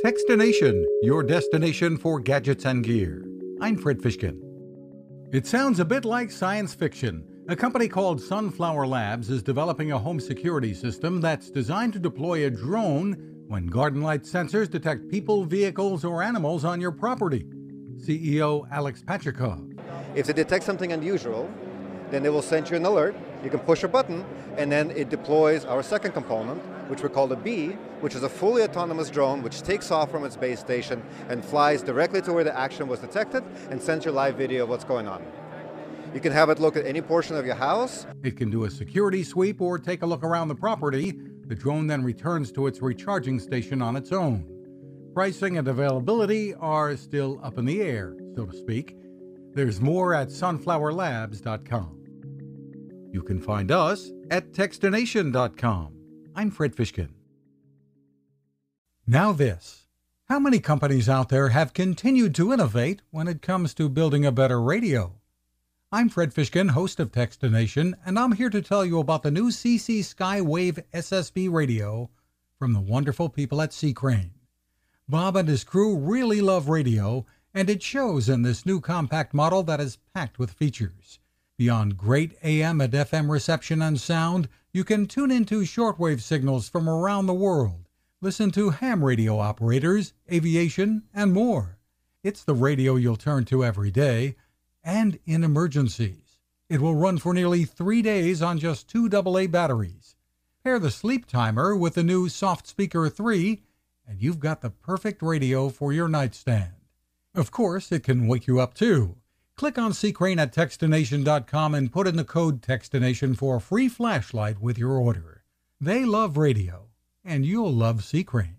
Techstination, your destination for gadgets and gear. I'm Fred Fishkin. It sounds a bit like science fiction. A company called Sunflower Labs is developing a home security system that's designed to deploy a drone when garden light sensors detect people, vehicles, or animals on your property. CEO Alex Pachikov. If they detect something unusual, then they will send you an alert. You can push a button, and then it deploys our second component, which we call a bee, which is a fully autonomous drone which takes off from its base station and flies directly to where the action was detected and sends you live video of what's going on. You can have it look at any portion of your house. It can do a security sweep or take a look around the property. The drone then returns to its recharging station on its own. Pricing and availability are still up in the air, so to speak. There's more at sunflowerlabs.com. You can find us at Techstination.com. I'm Fred Fishkin. Now this. How many companies out there have continued to innovate when it comes to building a better radio? I'm Fred Fishkin, host of Techstination, and I'm here to tell you about the new CC Skywave SSB radio from the wonderful people at C-Crane. Bob and his crew really love radio, and it shows in this new compact model that is packed with features. Beyond great AM and FM reception and sound, you can tune into shortwave signals from around the world, listen to ham radio operators, aviation, and more. It's the radio you'll turn to every day, and in emergencies. It will run for nearly 3 days on just 2 AA batteries. Pair the sleep timer with the new Soft Speaker 3, and you've got the perfect radio for your nightstand. Of course, it can wake you up too. Click on C-Crane at Techstination.com and put in the code Techstination for a free flashlight with your order. They love radio, and you'll love C-Crane.